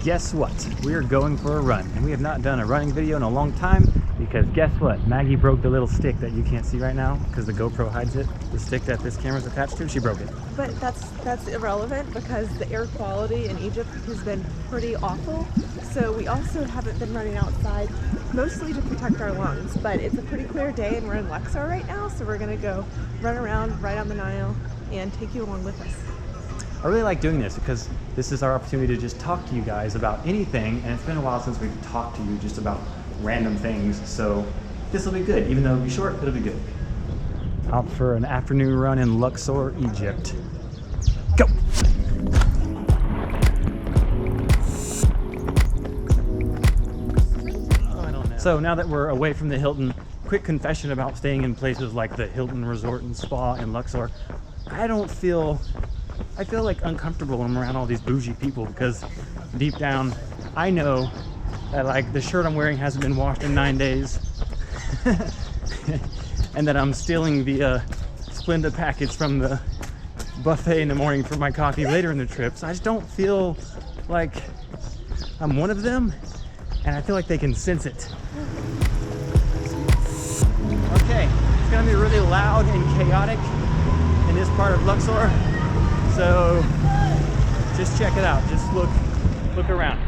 guess what? We are going for a run, and we have not done a running video in a long time because guess what? Maggie broke the little stick that you can't see right now because the GoPro hides it. The stick that this camera's attached to, she broke it. But that's irrelevant because the air quality in Egypt has been pretty awful. So we also haven't been running outside, mostly to protect our lungs. But it's a pretty clear day and we're in Luxor right now, so we're gonna go run around right on the Nile and take you along with us. I really like doing this because this is our opportunity to just talk to you guys about anything, and it's been a while since we've talked to you just about random things, so this will be good. Even though it'll be short, it'll be good. Out for an afternoon run in Luxor, Egypt. Go! So now that we're away from the Hilton, quick confession about staying in places like the Hilton Resort and Spa in Luxor. I feel like uncomfortable when I'm around all these bougie people because deep down I know that like the shirt I'm wearing hasn't been washed in 9 days and that I'm stealing the Splenda package from the buffet in the morning for my coffee later in the trip. So I just don't feel like I'm one of them, and I feel like they can sense it. Okay, it's gonna be really loud and chaotic in this part of Luxor. So just check it out. Just look around.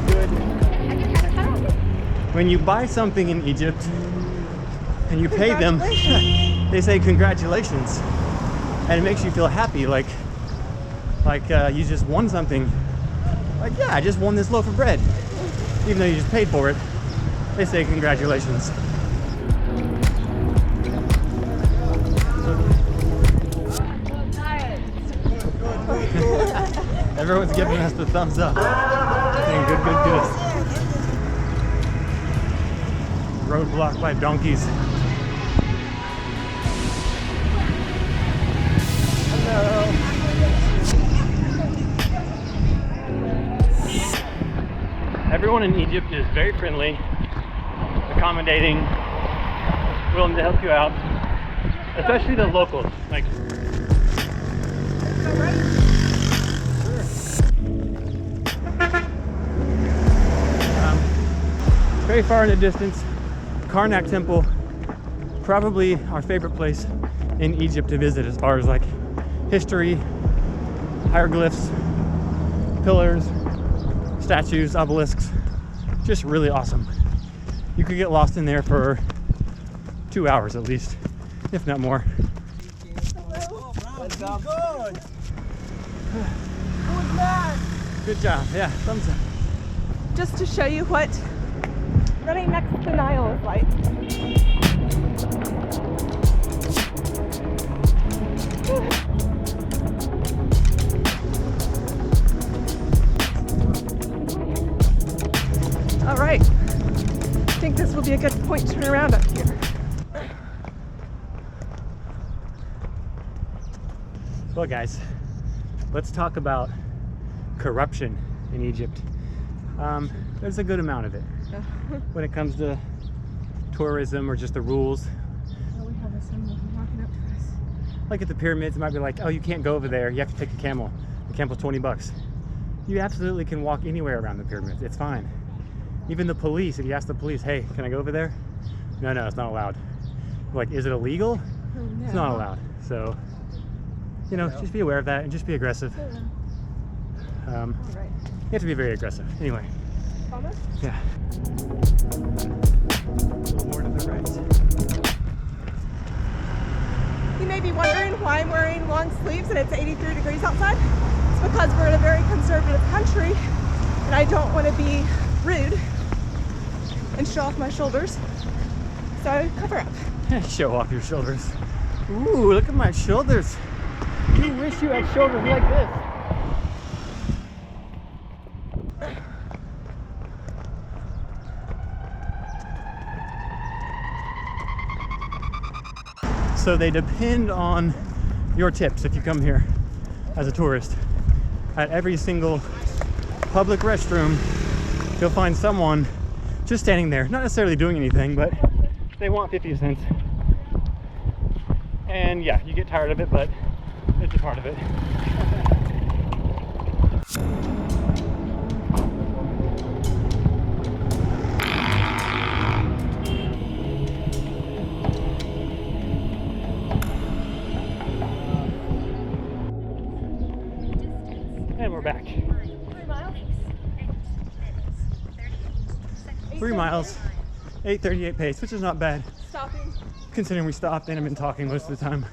Good. When you buy something in Egypt and you pay them, they say congratulations, and it makes you feel happy, like you just won something. Like, yeah, I just won this loaf of bread, even though you just paid for it. They say congratulations. Everyone's giving us the thumbs up. Saying good. Road blocked by donkeys. Hello. Everyone in Egypt is very friendly, accommodating, willing to help you out, especially the locals. Like, very far in the distance, Karnak Temple, probably our favorite place in Egypt to visit as far as like history, hieroglyphs, pillars, statues, obelisks. Just really awesome. You could get lost in there for 2 hours at least, if not more. Hello. What's up? Good. Good man. Good job. Yeah, thumbs up. Just to show you what running next to the Nile is like. All right, I think this will be a good point to turn around up here. Well guys, let's talk about corruption in Egypt. There's a good amount of it when it comes to tourism or just the rules. Oh, we have a symbol walking up to us. Like at the pyramids, it might be like, oh, you can't go over there, you have to take a camel. The camel's $20. You absolutely can walk anywhere around the pyramids, it's fine. Even the police, if you ask the police, hey, can I go over there? No, it's not allowed. Like, is it illegal? Oh, no. It's not allowed. So, you know, just be aware of that and just be aggressive. All right. You have to be very aggressive. Anyway. Promise? Yeah. A little more to the right. You may be wondering why I'm wearing long sleeves and it's 83 degrees outside. It's because we're in a very conservative country and I don't want to be rude and show off my shoulders, so cover up. Show off your shoulders. Ooh, look at my shoulders. You wish you had shoulders like this. So they depend on your tips if you come here as a tourist. At every single public restroom, you'll find someone just standing there, not necessarily doing anything, but they want 50 cents. And yeah, you get tired of it, but it's a part of it. And we're back. 3 miles, 8:38 pace, which is not bad. Stopping. Considering we stopped and have been talking most of the time.